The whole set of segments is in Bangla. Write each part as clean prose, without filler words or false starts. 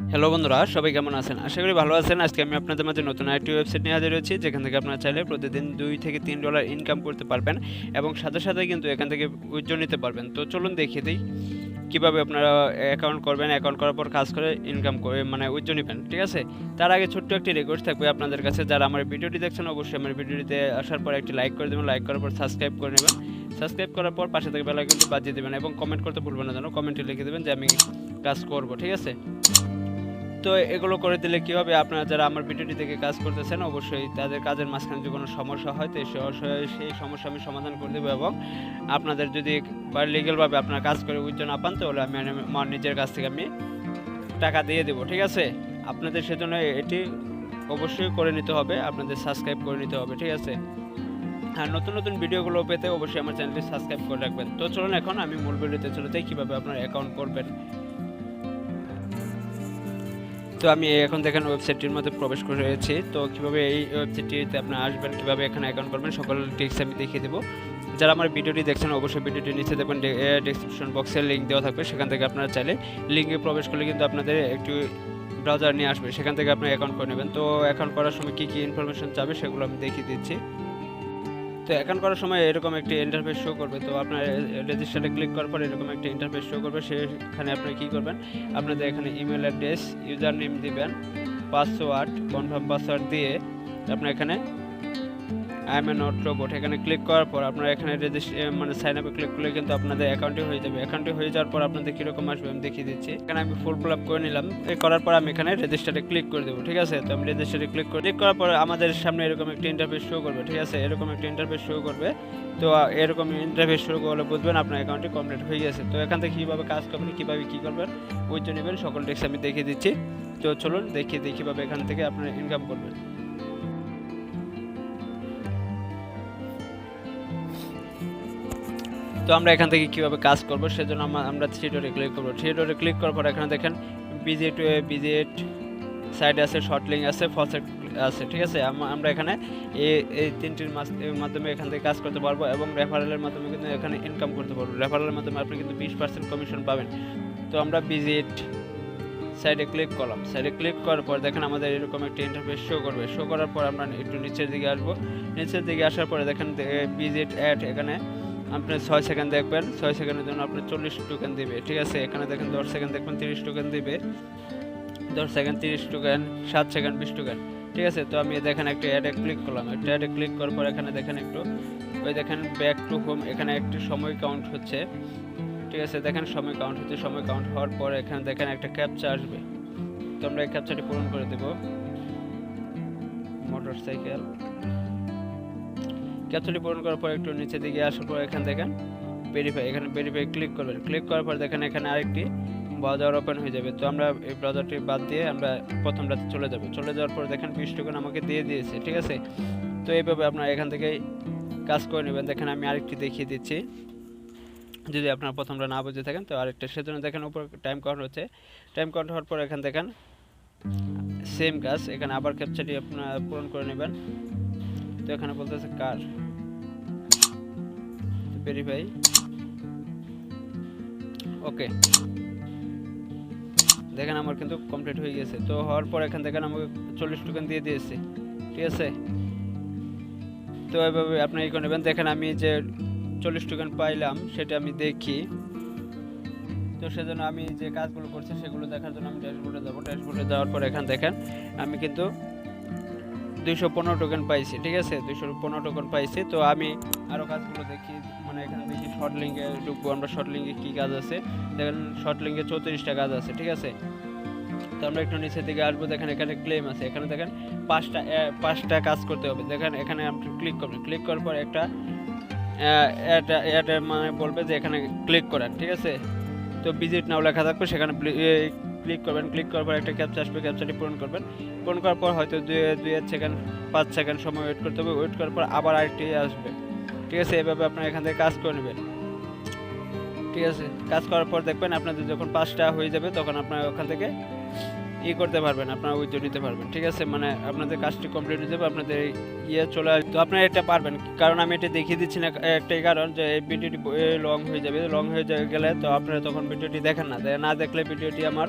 হ্যালো বন্ধুরা, সবাই কেমন আছেন? আশা করি ভালো আছেন। আজকে আমি আপনাদের মাঝে নতুন আরেকটি ওয়েবসাইট নিয়ে হাজির হয়েছি, যেখান থেকে আপনারা চাইলে প্রতিদিন $2 থেকে $3 ইনকাম করতে পারবেন এবং সাথে সাথে কিন্তু এখান থেকে উইথড্র নিতে পারবেন। তো চলুন দেখিয়ে দিই কীভাবে আপনারা অ্যাকাউন্ট করবেন, অ্যাকাউন্ট করার পর কাজ করে ইনকাম করে মানে উইথড্র নেবেন, ঠিক আছে? তার আগে ছোট্ট একটি রিকোয়েস্ট থাকবে আপনাদের কাছে, যারা আমার ভিডিওটি দেখছেন অবশ্যই আমার ভিডিওটিতে আসার পর একটি লাইক করে দেবেন, লাইক করার পর সাবস্ক্রাইব করে নেবেন, সাবস্ক্রাইব করার পর পাশে থেকে বেল আইকনটি বাজিয়ে দেবেন এবং কমেন্ট করতে ভুলবেন না, যেন কমেন্টে লিখে দেবেন যে আমি কাজ করব, ঠিক আছে? তো এগুলো করে দিলে কী হবে, আপনারা যারা আমার ভিডিওটি থেকে কাজ করতেছেন অবশ্যই তাদের কাজের মাঝখানে যদি কোনো সমস্যা হয় তো সেই সমস্যা আমি সমাধান করে দেবো এবং আপনাদের যদি বা লিগ্যালভাবে আপনারা কাজ করে উইথড্র না পান তাহলে আমি আমার নিজের কাছ থেকে আমি টাকা দিয়ে দেবো, ঠিক আছে? আপনাদের সেজন্য এটি অবশ্যই করে নিতে হবে, আপনাদের সাবস্ক্রাইব করে নিতে হবে, ঠিক আছে? আর নতুন নতুন ভিডিওগুলো পেতে অবশ্যই আমার চ্যানেলটি সাবস্ক্রাইব করে রাখবেন। তো চলুন এখন আমি মূল ভিডিওতে চলে যাই কীভাবে আপনার অ্যাকাউন্ট করবেন। তো আমি এখন দেখেন ওয়েবসাইটটির মধ্যে প্রবেশ করে রয়েছি। তো কীভাবে এই ওয়েবসাইটটিতে আপনারা আসবেন, কীভাবে এখানে অ্যাকাউন্ট করবেন, সকল টিপস আমি দেখিয়ে দেবো। যারা আমার ভিডিওটি দেখছেন অবশ্যই ভিডিওটির নিচে দেখবেন ডেসক্রিপশন বক্সে লিঙ্ক দেওয়া থাকবে, সেখান থেকে আপনারা চাইলে লিঙ্কে প্রবেশ করলে কিন্তু আপনাদের একটি ব্রাউজার নিয়ে আসবে, সেখান থেকে আপনারা অ্যাকাউন্ট করে নেবেন। তো অ্যাকাউন্ট করার সময় কী কী ইনফরমেশন চাবে সেগুলো আমি দেখিয়ে দিচ্ছি। তো অ্যাকাউন্ট করার সময় এরকম একটি ইন্টারফেস শো করবে। তো আপনার রেজিস্টারে ক্লিক করার পর এরকম একটা ইন্টারফেস শো করবে, সেখানে আপনি কী করবেন, আপনাদের এখানে ইমেল অ্যাড্রেস, ইউজার নেম দিবেন, পাসওয়ার্ড, কনফার্ম পাসওয়ার্ড দিয়ে আপনার এখানে I M A not robot এখানে ক্লিক করার পর আপনারা এখানে মানে সাইন আপে ক্লিক করলে কিন্তু আপনাদের অ্যাকাউন্টটি হয়ে যাবে। অ্যাকাউন্টটি হয়ে যাওয়ার পর আপনাদের কীরকম আসবে আমি দেখিয়ে দিচ্ছি। এখানে আমি ফুল ফিল আপ করে নিলাম, করার পর আমি এখানে রেজিস্টারে ক্লিক করে দেবো, ঠিক আছে? তো আমি রেজিস্টারে ক্লিক করার পর আমাদের সামনে এরকম একটা ইন্টারফেস শো করবে, ঠিক আছে? এরকম একটা ইন্টারফেস শো করবে। তো এরকম ইন্টারফেস শো করলে বুঝবেন আপনার অ্যাকাউন্টটি কমপ্লিট হয়ে গেছে। তো এখান থেকে কীভাবে কাজ করবেন, কীভাবে কী করবেন, উইথড্র নেবেন, সকল টিপস আমি দেখিয়ে দিচ্ছি। তো চলুন দেখিয়ে দিই কীভাবে এখান থেকে আপনারা ইনকাম করবেন। তো আমরা এখান থেকে কীভাবে কাজ করব সেজন্য আমরা থ্রি ডটে ক্লিক করবো। থ্রি ডটে ক্লিক করার পর এখানে দেখেন ভিজিট সাইড আছে, শর্ট লিঙ্ক আছে, ফসেট আছে, ঠিক আছে? আমরা এখানে এই তিনটির মাধ্যমে এখান থেকে কাজ করতে পারবো এবং রেফারেলের মাধ্যমে কিন্তু এখানে ইনকাম করতে পারবো। রেফারেলের মাধ্যমে আপনি কিন্তু 20% কমিশন পাবেন। তো আমরা ভিজিট সাইডে ক্লিক করলাম, সাইডে ক্লিক করার পর দেখেন আমাদের এরকম একটা ইন্টারফেস শো করবে। শো করার পর আমরা একটু নিচের দিকে আসবো, নিচের দিকে আসার পরে দেখেন ভিজিট অ্যাড, এখানে আপনি 6 সেকেন্ড দেখবেন, 6 সেকেন্ডের জন্য আপনি 40 টোকেন দিবে, ঠিক আছে? এখানে দেখেন 10 সেকেন্ড দেখবেন 30 টোকেন দিবে, 10 সেকেন্ড 30 টোকেন, 7 সেকেন্ড 20 টোকেন, ঠিক আছে? তো আমি দেখেন একটা অ্যাডে ক্লিক করলাম, একটা অ্যাডে ক্লিক করার পর এখানে দেখেন একটু ওই দেখেন ব্যাক টু হোম, এখানে একটু সময় কাউন্ট হচ্ছে, ঠিক আছে? দেখেন সময় কাউন্ট হচ্ছে, সময় কাউন্ট হওয়ার পর এখানে দেখেন একটা ক্যাপচা আসবে। তো আমরা এই ক্যাপচাটি পূরণ করে দেব। মোটরসাইকেল ক্যাপচাটি পূরণ করার পর একটু নিচে দিকে আসার পর এখানে দেখেন ভেরিফাই, এখানে ভেরিফাই ক্লিক করবেন। ক্লিক করার পর দেখেন এখানে আরেকটি ব্রাউজার ওপেন হয়ে যাবে। তো আমরা এই ব্রাউজারটি বাদ দিয়ে আমরা প্রথমটাতে চলে যাব। চলে যাওয়ার পর দেখেন 20 টোকেন আমাকে দিয়ে দিয়েছে, ঠিক আছে? তো এইভাবে আপনারা এখান থেকে কাজ করে নেবেন। দেখেন আমি আরেকটি দেখিয়ে দিচ্ছি, যদি আপনারা প্রথমটা না বুঝে থাকেন তো আরেকটা। সেজন্য দেখেন উপর টাইম কাউন্ট হচ্ছে, টাইম কাউন্ট হওয়ার পর এখানে দেখেন সেম কাজ, এখানে আবার ক্যাপচাটি আপনারা পূরণ করে নেবেন। তো এখানে বলতেছে কার ভেরিফাই, ওকে, দেখেন আমার কিন্তু কমপ্লিট হয়ে গেছে। তো হওয়ার পর এখান দেখেন আমাকে 40 টোকেন দিয়ে দিয়েছে, ঠিক আছে? তো এভাবে আপনি এই করে নেবেন। দেখেন আমি যে 40 টোকেন পাইলাম সেটা আমি দেখি। তো সেজন্য আমি যে কাজগুলো করছি সেগুলো দেখার জন্য আমি ড্যাশবোর্ডে যাব। ড্যাশবোর্ডে যাওয়ার পর এখানে দেখেন আমি কিন্তু 215 টোকেন পাইছি, ঠিক আছে? 215 টোকেন পাইছি। তো আমি আরও কাজগুলো দেখি, মানে এখানে দেখি শর্ট লিঙ্কে ঢুকবো আমরা। শর্ট লিঙ্কে কী কাজ আছে দেখেন, শর্ট লিঙ্কে 34টা কাজ আছে, ঠিক আছে? তো আমরা একটু নিচের দিকে আসবো, দেখেন এখানে ক্লেম আছে, এখানে দেখেন 5টা কাজ করতে হবে। দেখেন এখানে আপনি ক্লিক করবেন, ক্লিক করার পর একটা এটা মানে বলবে যে এখানে ক্লিক করেন, ঠিক আছে? তো ভিজিট নাও লেখা থাকবে, সেখানে ক্লিক করবেন। ক্লিক করার পর একটা ক্যাপচা আসবে, ক্যাপচাটি পূরণ করবেন। পূরণ করার পর হয়তো 2 সেকেন্ড 5 সেকেন্ড সময় ওয়েট করতে হবে। ওয়েট করার পর আবার আরেকটি আসবে, ঠিক আছে? এভাবে আপনারা এখান থেকে কাজ করে নেবেন, ঠিক আছে? কাজ করার পর দেখবেন আপনাদের যখন 5টা হয়ে যাবে তখন আপনারা ওখান থেকে করতে পারবেন, আপনারা উইথড্র নিতে পারবেন, ঠিক আছে? মানে আপনাদের কাজটি কমপ্লিট হয়ে যাবে, আপনাদের চলে আসবে। তো আপনারা এটা পারবেন, কারণ আমি এটা দেখিয়ে দিচ্ছি না একটাই কারণ যে এই ভিডিওটি লং হয়ে যাবে। লং হয়ে গেলে তো আপনারা তখন ভিডিওটি দেখেন না, না দেখলে ভিডিওটি আমার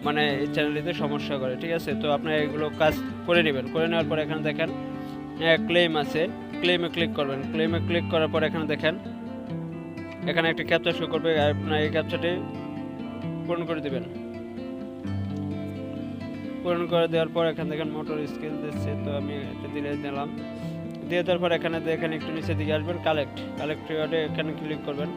মানে এই চ্যানেলটিতে সমস্যা করে, ঠিক আছে। তো আপনারা এগুলো কাজ করে নেবেন। করে নেওয়ার পর এখানে দেখেন ক্লেম আছে, ক্লেমে ক্লিক করবেন। ক্লেমে ক্লিক করার পর এখানে দেখেন এখানে একটা ক্যাপচা শো করবে, আপনার এই ক্যাপচাটি পূরণ করে দেবেন। পূরণ করে দেওয়ার পর এখানে দেখেন মোটর স্কিল দিচ্ছে, তো আমি এটা দিয়ে দিলাম। দিয়ে দেওয়ার পর এখানে দেখেন একটু নিচের দিকে আসবেন, কালেক্ট রিওয়ার্ডে এখানে ক্লিক করবেন।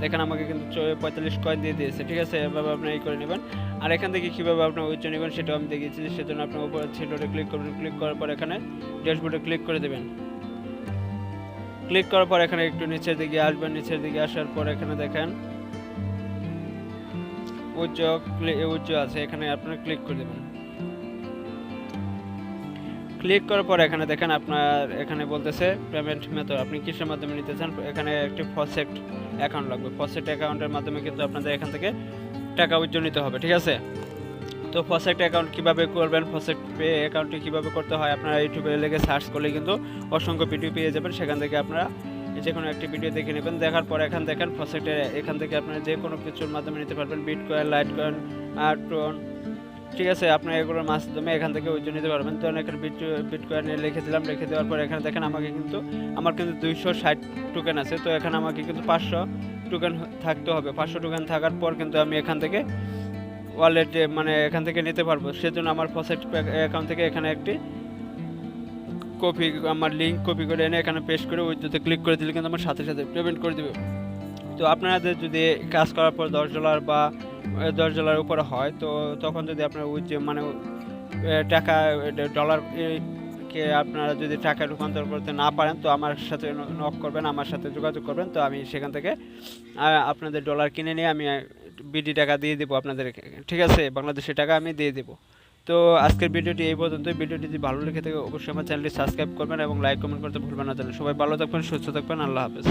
দেখেন আমাকে কিন্তু 45 কয়েন দিয়ে দিয়েছে, ঠিক আছে। এভাবে আপনি এই করে নেবেন। আর এখান থেকে কীভাবে আপনার উইথড্র নেবেন সেটাও আমি দেখিয়েছি, সেজন্য আপনি উপরে থ্রি ক্লিক করবেন। ক্লিক করার পর এখানে ড্যাশবোর্ডে ক্লিক করে দেবেন। ক্লিক করার পর এখানে একটু নিচের দিকে আসবেন। নিচের দিকে আসার পর এখানে দেখেন উইথড্র আছে, এখানে আপনারা ক্লিক করে দেবেন। ক্লিক করার পর এখানে দেখেন আপনার এখানে বলতেছে পেমেন্ট মেথড, আপনি কিসের মাধ্যমে নিতে চান। এখানে একটি ফসেট অ্যাকাউন্ট লাগবে। ফসেট অ্যাকাউন্টের মাধ্যমে কিন্তু আপনাদের এখান থেকে টাকা উইথড্র নিতে হবে, ঠিক আছে। তো ফসেট অ্যাকাউন্ট কীভাবে করবেন, ফসেট পে অ্যাকাউন্টটি কীভাবে করতে হয়, আপনারা ইউটিউবে লেগে সার্চ করলে কিন্তু অসংখ্য ভিডিও পেয়ে যাবেন। সেখান থেকে আপনারা যে কোনো একটি ভিডিও দেখে নেবেন। দেখার পর এখান দেখেন ফসেটে এখান থেকে আপনারা যে কোনো কিছুর মাধ্যমে নিতে পারবেন, বিটকয়েন, লাইটকয়েন, আর ট্রন, ঠিক আছে। আপনার এগুলোর মাধ্যমে এখান থেকে উইথড্র নিতে পারবেন। তো এখানে বিটকয়েনে লিখে দিলাম। লিখে দেওয়ার পর এখানে দেখেন আমার কিন্তু 260 টোকেন আছে। তো এখানে আমাকে কিন্তু 500 টোকেন থাকতে হবে। 500 টোকেন থাকার পর কিন্তু আমি এখান থেকে ওয়ালেটে মানে এখান থেকে নিতে পারবো। সেজন্য আমার ফসেট অ্যাকাউন্ট থেকে এখানে একটি আমার লিঙ্ক কপি করে এনে এখানে পেস্ট করে উইথড্রোতে ক্লিক করে দিলে কিন্তু আমার সাথে সাথে পেমেন্ট করে দেবে। তো আপনাদের যদি কাজ করার পর $10 বা $10 উপরে হয়, তো তখন যদি আপনার মানে টাকা ডলার কে আপনারা যদি টাকা রূপান্তর করতে না পারেন, তো আমার সাথে নক করবেন, আমার সাথে যোগাযোগ করবেন। তো আমি সেখান থেকে আপনাদের ডলার কিনে নিয়ে আমি বিডি টাকা দিয়ে দেবো আপনাদের, ঠিক আছে। বাংলাদেশি টাকা আমি দিয়ে দেবো। তো আজকের ভিডিওটি এই পর্যন্ত। ভিডিওটি যদি ভালো লেগে থাকে অবশ্যই আমার চ্যানেলটি সাবস্ক্রাইব করবেন এবং লাইক কমেন্ট করতে ভুলবেন না। সবাই ভালো থাকবেন, সুস্থ থাকবেন। আল্লাহ হাফেজ।